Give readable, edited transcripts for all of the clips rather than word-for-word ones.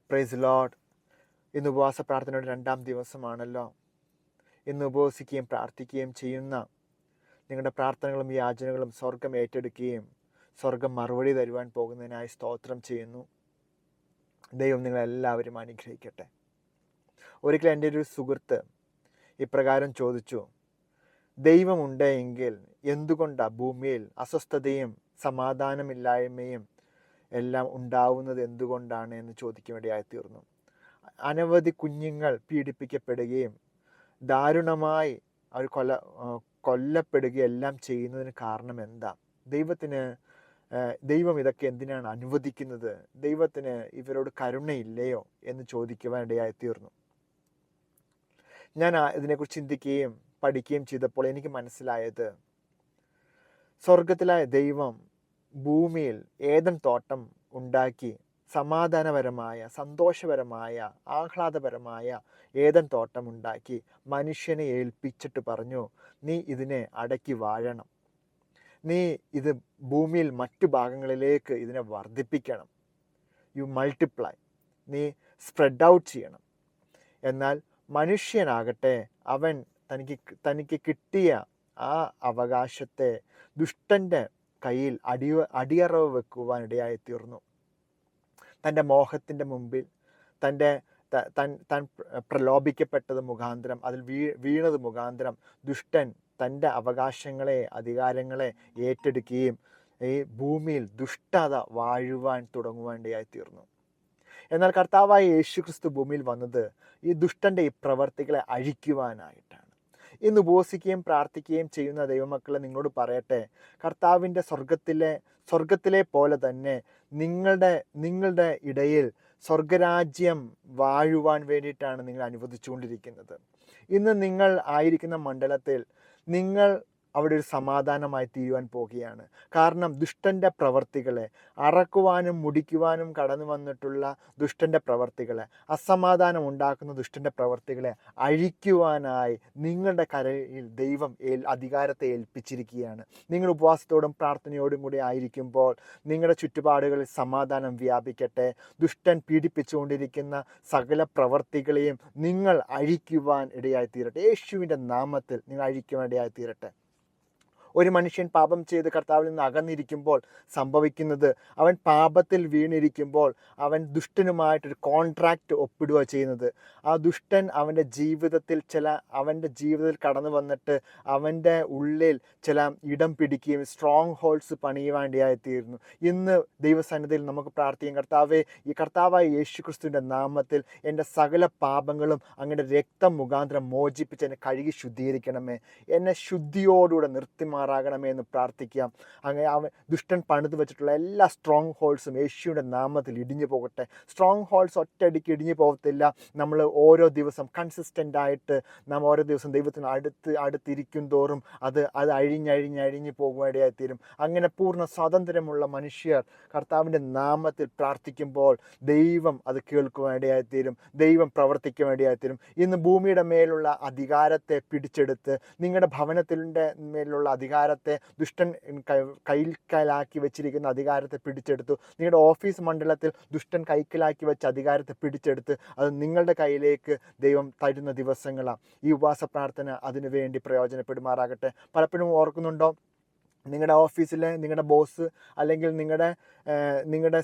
Praise Lord. ഇന്ന് ഉപവാസ പ്രാർത്ഥനയുടെ 2-ാം ദിവസമാണല്ലോ. ഇന്ന് ഉപവസിക്കുകയും പ്രാർത്ഥിക്കുകയും ചെയ്യുന്ന നിങ്ങളുടെ പ്രാർത്ഥനകളും യാചനകളും സ്വർഗം ഏറ്റെടുക്കുകയും സ്വർഗം മറുപടി തരുവാൻ പോകുന്നതിനായി സ്തോത്രം ചെയ്യുന്നു. ദൈവം നിങ്ങളെല്ലാവരും അനുഗ്രഹിക്കട്ടെ. ഒരിക്കലും എൻ്റെ ഒരു സുഹൃത്ത് ഇപ്രകാരം ചോദിച്ചു, ദൈവമുണ്ടെങ്കിൽ എന്തുകൊണ്ടാണ് ഭൂമിയിൽ അസ്വസ്ഥതയും സമാധാനമില്ലായ്മയും എല്ലാം ഉണ്ടാവുന്നത് എന്തുകൊണ്ടാണ് എന്ന് ചോദിക്കുവാനിടയായി തീർന്നു. അനവധി കുഞ്ഞുങ്ങൾ പീഡിപ്പിക്കപ്പെടുകയും ദാരുണമായി അവർ കൊല്ലപ്പെടുകയും എല്ലാം ചെയ്യുന്നതിന് കാരണം എന്താ? ദൈവം ഇതൊക്കെ എന്തിനാണ് അനുവദിക്കുന്നത്? ദൈവത്തിന് ഇവരോട് കരുണയില്ലയോ എന്ന് ചോദിക്കുവാനിടയായി തീർന്നു. ഞാൻ ഇതിനെക്കുറിച്ച് ചിന്തിക്കുകയും പഠിക്കുകയും ചെയ്തപ്പോൾ എനിക്ക് മനസ്സിലായത്, സ്വർഗത്തിലായ ദൈവം ഭൂമിയിൽ ഏദൻ തോട്ടം ഉണ്ടാക്കി സമാധാനപരമായ, സന്തോഷപരമായ, ആഹ്ലാദപരമായ ഏദൻ തോട്ടം ഉണ്ടാക്കി മനുഷ്യനെ ഏൽപ്പിച്ചിട്ട് പറഞ്ഞു, നീ ഇതിനെ അടക്കി വാഴണം, നീ ഇത് ഭൂമിയിൽ മറ്റു ഭാഗങ്ങളിലേക്ക് ഇതിനെ വർദ്ധിപ്പിക്കണം, യു മൾട്ടിപ്ലൈ, നീ സ്പ്രെഡ് ഔട്ട് ചെയ്യണം. എന്നാൽ മനുഷ്യനാകട്ടെ അവൻ തനിക്ക് കിട്ടിയ ആ അവകാശത്തെ ദുഷ്ടൻ്റെ കയ്യിൽ അടിയറവ് വെക്കുവാനിടയായി തീർന്നു. തൻ്റെ മോഹത്തിൻ്റെ മുമ്പിൽ താൻ പ്രലോഭിക്കപ്പെട്ടത് മുഖാന്തരം, അതിൽ വീണത് മുഖാന്തരം ദുഷ്ടൻ തൻ്റെ അവകാശങ്ങളെ, അധികാരങ്ങളെ ഏറ്റെടുക്കുകയും ഈ ഭൂമിയിൽ ദുഷ്ടത വാഴുവാൻ തുടങ്ങുവാനിടയായി തീർന്നു. എന്നാൽ കർത്താവായ യേശുക്രിസ്തു ഭൂമിയിൽ വന്നത് ഈ ദുഷ്ടൻ്റെ ഈ പ്രവർത്തികളെ അഴിക്കുവാനായിട്ടാണ്. ഇന്ന് ഉപവസിക്കുകയും പ്രാർത്ഥിക്കുകയും ചെയ്യുന്ന ദൈവമക്കളെ നിങ്ങളോട് പറയട്ടെ, കർത്താവിൻ്റെ സ്വർഗത്തിലെ പോലെ തന്നെ നിങ്ങളുടെ ഇടയിൽ സ്വർഗരാജ്യം വാഴുവാൻ വേണ്ടിയിട്ടാണ് നിങ്ങൾ അനുവദിച്ചുകൊണ്ടിരിക്കുന്നത്. ഇന്ന് നിങ്ങൾ ആയിരിക്കുന്ന മണ്ഡലത്തിൽ നിങ്ങൾ അവിടെ ഒരു സമാധാനമായി തീരുവാൻ പോകുകയാണ്. കാരണം ദുഷ്ടൻ്റെ പ്രവർത്തികളെ അറക്കുവാനും മുടിക്കുവാനും കടന്നു വന്നിട്ടുള്ള ദുഷ്ടൻ്റെ പ്രവർത്തികളെ, അസമാധാനം ഉണ്ടാക്കുന്ന ദുഷ്ടൻ്റെ പ്രവർത്തികളെ അഴിക്കുവാനായി നിങ്ങളുടെ കരയിൽ ദൈവം അധികാരത്തെ ഏൽപ്പിച്ചിരിക്കുകയാണ്. നിങ്ങൾ ഉപവാസത്തോടും പ്രാർത്ഥനയോടും കൂടി ആയിരിക്കുമ്പോൾ നിങ്ങളുടെ ചുറ്റുപാടുകളിൽ സമാധാനം വ്യാപിക്കട്ടെ. ദുഷ്ടൻ പീഡിപ്പിച്ചുകൊണ്ടിരിക്കുന്ന സകല പ്രവർത്തികളെയും നിങ്ങൾ അഴിക്കുവാൻ ഇടയായി തീരട്ടെ. യേശുവിൻ്റെ നാമത്തിൽ നിങ്ങൾ അഴിക്കുവാൻ ഇടയായി തീരട്ടെ. ഒരു മനുഷ്യൻ പാപം ചെയ്ത് കർത്താവിൽ നിന്ന് അകന്നിരിക്കുമ്പോൾ സംഭവിക്കുന്നത്, അവൻ പാപത്തിൽ വീണിരിക്കുമ്പോൾ അവൻ ദുഷ്ടനുമായിട്ടൊരു കോൺട്രാക്റ്റ് ഒപ്പിടുക ചെയ്യുന്നത്. ആ ദുഷ്ടൻ അവൻ്റെ ജീവിതത്തിൽ കടന്നു വന്നിട്ട് അവൻ്റെ ഉള്ളിൽ ചില ഇടം പിടിക്കുകയും സ്ട്രോങ് ഹോൾഡ്സ് പണിയുവാണ്ടിയായിത്തീരുന്നു. ഇന്ന് ദൈവസന്നിധിയിൽ നമുക്ക് പ്രാർത്ഥിക്കാം, കർത്താവായ യേശുക്രിസ്തുവിൻ്റെ നാമത്തിൽ എൻ്റെ സകല പാപങ്ങളും അങ്ങയുടെ രക്തം മുഖാന്തരം മോചിപ്പിച്ച് എന്നെ കഴുകി ശുദ്ധീകരിക്കണമേ, എന്നെ ശുദ്ധിയോടുകൂടെ നിർത്തിമാറാകണമേ എന്ന് പ്രാർത്ഥിക്കാം. അങ്ങനെ ദുഷ്ടൻ പണിത് വെച്ചിട്ടുള്ള എല്ലാ സ്ട്രോങ് ഹോൾഡ്സും യേശുവിൻ്റെ നാമത്തിൽ ഇടിഞ്ഞു പോകട്ടെ. സ്ട്രോങ് ഹോൾഡ്സ് ഒറ്റയടിക്ക് ഇടിഞ്ഞു പോകത്തില്ല. നമ്മൾ ഓരോ ദിവസം കൺസിസ്റ്റൻ്റ് ആയിട്ട് നാം ഓരോ ദിവസം ദൈവത്തിന് അടുത്തിരിക്കും തോറും അത് അഴിഞ്ഞ് പോകുവാനിടയായിത്തീരും. അങ്ങനെ പൂർണ്ണ സ്വാതന്ത്ര്യമുള്ള മനുഷ്യർ കർത്താവിൻ്റെ നാമത്തിൽ പ്രാർത്ഥിക്കുമ്പോൾ ദൈവം അത് കേൾക്കുവാനിടയായിത്തീരും, ദൈവം പ്രവർത്തിക്കുവാനിടയായിത്തീരും. ഇന്ന് ഭൂമിയുടെ മേലുള്ള അധികാരത്തെ പിടിച്ചെടുത്ത്, നിങ്ങളുടെ ഭവനത്തിൻ്റെ മേലുള്ള അധികാരത്തെ ദുഷ്ടൻ കൈക്കലാക്കി വെച്ചിരിക്കുന്ന അധികാരത്തെ പിടിച്ചെടുത്തു. നിങ്ങളുടെ ഓഫീസ് മണ്ഡലത്തിൽ ദുഷ്ടൻ കൈക്കലാക്കി വെച്ച അധികാരത്തെ പിടിച്ചെടുത്ത് അത് നിങ്ങളുടെ കയ്യിലേക്ക് ദൈവം തരുന്ന ദിവസങ്ങളാണ്. ഈ ഉപവാസ പ്രാർത്ഥന അതിനു വേണ്ടി പ്രയോജനപ്പെടുമാറാകട്ടെ. പലപ്പോഴും ഓർക്കുന്നുണ്ടോ, നിങ്ങളുടെ ഓഫീസിലെ നിങ്ങളുടെ ബോസ് അല്ലെങ്കിൽ നിങ്ങളുടെ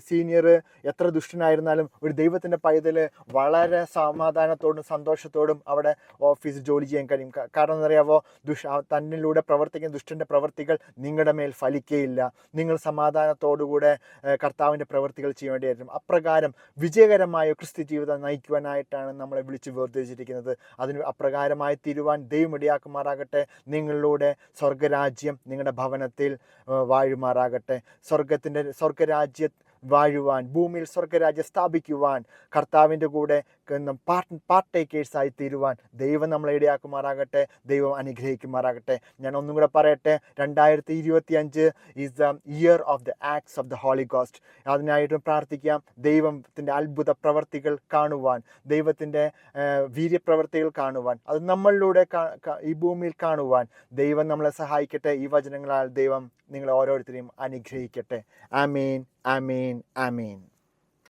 സീനിയർ എത്ര ദുഷ്ടനായിരുന്നാലും ഒരു ദൈവത്തിൻ്റെ പൈതൽ വളരെ സമാധാനത്തോടും സന്തോഷത്തോടും അവിടെ ഓഫീസിൽ ജോലി ചെയ്യാൻ കഴിയും. കാരണം എന്നറിയാവോ, തന്നിലൂടെ പ്രവർത്തിക്കുന്ന ദുഷ്ടൻ്റെ പ്രവർത്തികൾ നിങ്ങളുടെ മേൽ ഫലിക്കുകയില്ല. നിങ്ങൾ സമാധാനത്തോടുകൂടെ കർത്താവിൻ്റെ പ്രവർത്തികൾ ചെയ്യേണ്ടിയായിരുന്നു. അപ്രകാരം വിജയകരമായ ക്രിസ്ത്യ ജീവിതം നയിക്കുവാനായിട്ടാണ് നമ്മളെ വിളിച്ച് വേർതിരിച്ചിരിക്കുന്നത്. അതിന് അപ്രകാരമായി തീരുവാൻ ദൈവം ഇടയാക്കുമാറാകട്ടെ. നിങ്ങളിലൂടെ സ്വർഗരാജ്യം നിങ്ങളുടെ ഭവനത്തിൽ വാഴുമാറാകട്ടെ. സ്വർഗരാജ്യം വാഴുവാൻ, ഭൂമിയിൽ സ്വർഗരാജ്യം സ്ഥാപിക്കുവാൻ, കർത്താവിൻ്റെ കൂടെ പാർട്ടേക്കേഴ്സായി തീരുവാൻ ദൈവം നമ്മളെ ഇടയാക്കുമാറാകട്ടെ. ദൈവം അനുഗ്രഹിക്കുമാറാകട്ടെ. ഞാൻ ഒന്നും കൂടെ പറയട്ടെ, 2025 is the year of the acts of the holy ghost. അതിനായിട്ടും പ്രാർത്ഥിക്കാം. ദൈവത്തിൻ്റെ അത്ഭുത പ്രവർത്തികൾ കാണുവാൻ, ദൈവത്തിൻ്റെ വീര്യപ്രവർത്തികൾ കാണുവാൻ, അത് നമ്മളിലൂടെ ഈ ഭൂമിയിൽ കാണുവാൻ ദൈവം നമ്മളെ സഹായിക്കട്ടെ. ഈ വചനങ്ങളാൽ ദൈവം നിങ്ങളെ ഓരോരുത്തരെയും അനുഗ്രഹിക്കട്ടെ. ആമേൻ, ആമേൻ, ആമേൻ.